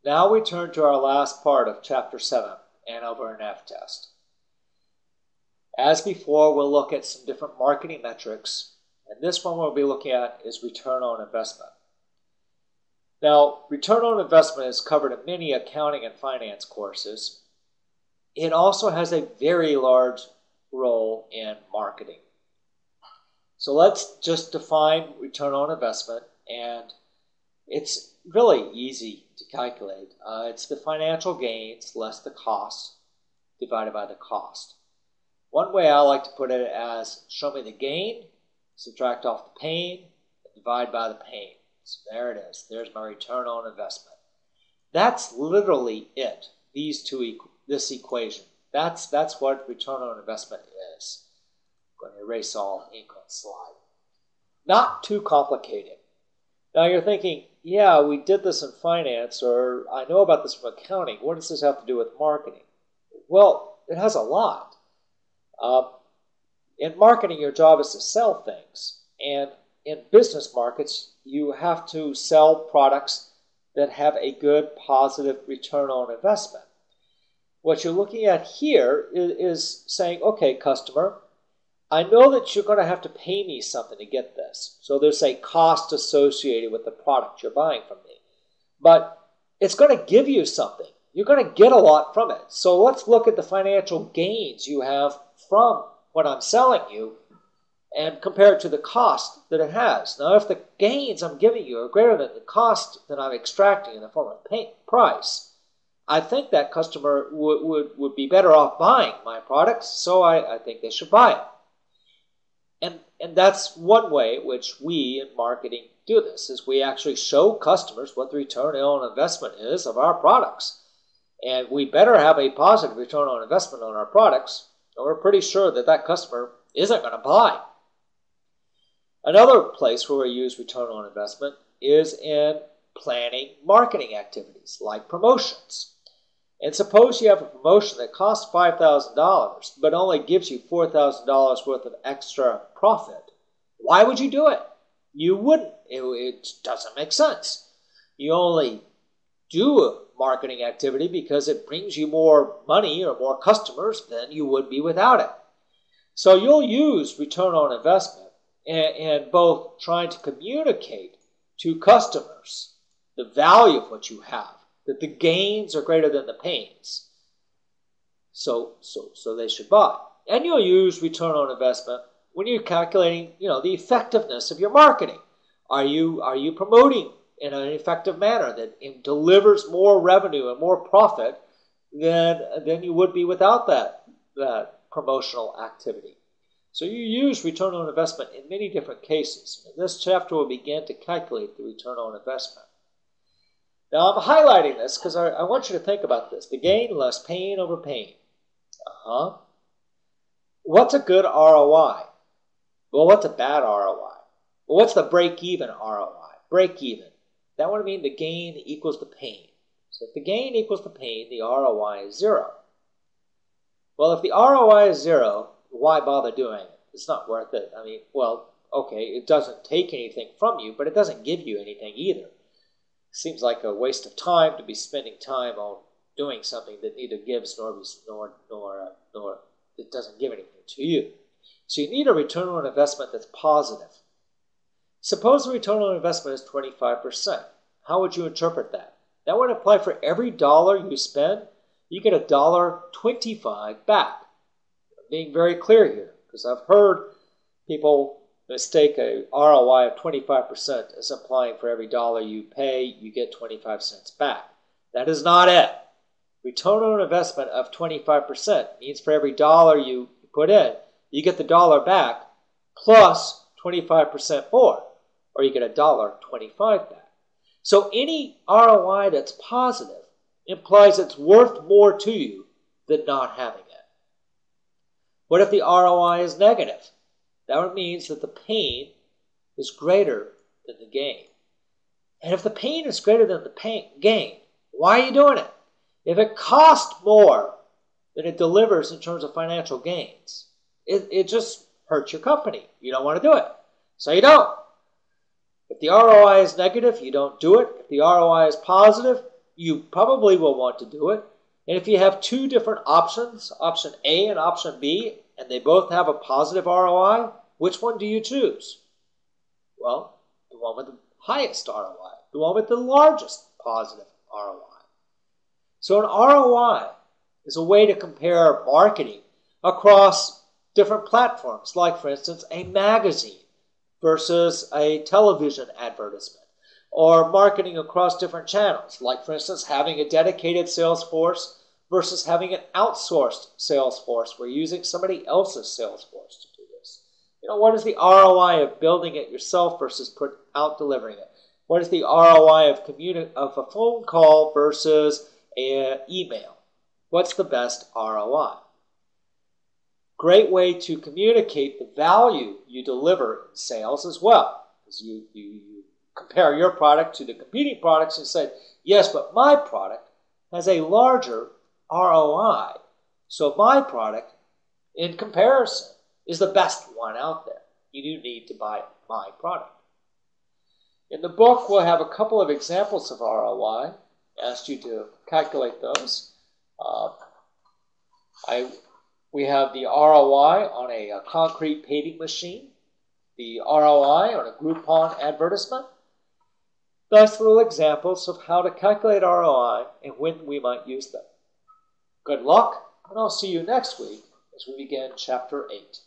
Now we turn to our last part of Chapter 7, An Over and F test. As before, we'll look at some different marketing metrics, and this one we'll be looking at is return on investment. Now, return on investment is covered in many accounting and finance courses. It also has a very large role in marketing. So let's just define return on investment, and it's really easy to calculate. It's the financial gains less the cost divided by the cost. One way I like to put it as show me the gain, subtract off the pain, and divide by the pain. So there it is. There's my return on investment. That's literally it. This equation. That's what return on investment is. I'm going to erase all ink on the slide. Not too complicated. Now you're thinking, yeah, we did this in finance, or I know about this from accounting. What does this have to do with marketing? Well, it has a lot. In marketing, your job is to sell things. And in business markets, you have to sell products that have a good, positive return on investment. What you're looking at here is saying, okay, customer, I know that you're going to have to pay me something to get this. So there's a cost associated with the product you're buying from me. But it's going to give you something. You're going to get a lot from it. So let's look at the financial gains you have from what I'm selling you and compare it to the cost that it has. Now, if the gains I'm giving you are greater than the cost that I'm extracting in the form of price, I think that customer would be better off buying my products, so I think they should buy it. And that's one way in which we in marketing do this, is we actually show customers what the return on investment is of our products. And we better have a positive return on investment on our products, or we're pretty sure that that customer isn't going to buy. Another place where we use return on investment is in planning marketing activities like promotions. And suppose you have a promotion that costs $5,000 but only gives you $4,000 worth of extra profit. Why would you do it? You wouldn't. It doesn't make sense. You only do a marketing activity because it brings you more money or more customers than you would be without it. So you'll use return on investment and both trying to communicate to customers the value of what you have, that the gains are greater than the pains. So they should buy. And you'll use return on investment when you're calculating, the effectiveness of your marketing. Are you promoting in an effective manner that delivers more revenue and more profit than you would be without that promotional activity? So you use return on investment in many different cases. In this chapter, we'll begin to calculate the return on investment. Now, I'm highlighting this because I want you to think about this. The gain less pain over pain. What's a good ROI? Well, what's a bad ROI? Well, what's the break-even ROI? Break-even. That would mean the gain equals the pain. So if the gain equals the pain, the ROI is 0. Well, if the ROI is 0, why bother doing it? It's not worth it. Okay, it doesn't take anything from you, but it doesn't give you anything either. Seems like a waste of time to be spending time on doing something that neither gives nor it doesn't give anything to you. So you need a return on investment that's positive. Suppose the return on investment is 25%. How would you interpret that? That would apply for every dollar you spend, you get $1.25 back. I'm being very clear here, because I've heard people mistake a ROI of 25% as implying for every dollar you pay, you get 25 cents back. That is not it. Return on investment of 25% means for every dollar you put in, you get the dollar back plus 25% more, or you get $1.25 back. So any ROI that's positive implies it's worth more to you than not having it. What if the ROI is negative? That means that the pain is greater than the gain. And if the pain is greater than the gain, why are you doing it? If it costs more than it delivers in terms of financial gains, it just hurts your company. You don't want to do it. So you don't. If the ROI is negative, you don't do it. If the ROI is positive, you probably will want to do it. And if you have two different options, option A and option B, and they both have a positive ROI, which one do you choose? Well, the one with the highest ROI, the one with the largest positive ROI. So an ROI is a way to compare marketing across different platforms, like, for instance, a magazine versus a television advertisement, or marketing across different channels, like, for instance, having a dedicated sales force versus having an outsourced sales force. We're using somebody else's sales force to do this. What is the ROI of building it yourself versus out delivering it? What is the ROI of a phone call versus an email? What's the best ROI? Great way to communicate the value you deliver in sales as well. Because you compare your product to the competing products and say, yes, but my product has a larger ROI. So my product, in comparison, is the best one out there. You do need to buy my product. In the book, we'll have a couple of examples of ROI. I asked you to calculate those. We have the ROI on a concrete paving machine, the ROI on a Groupon advertisement. Nice little examples of how to calculate ROI and when we might use them. Good luck, and I'll see you next week as we begin Chapter 8.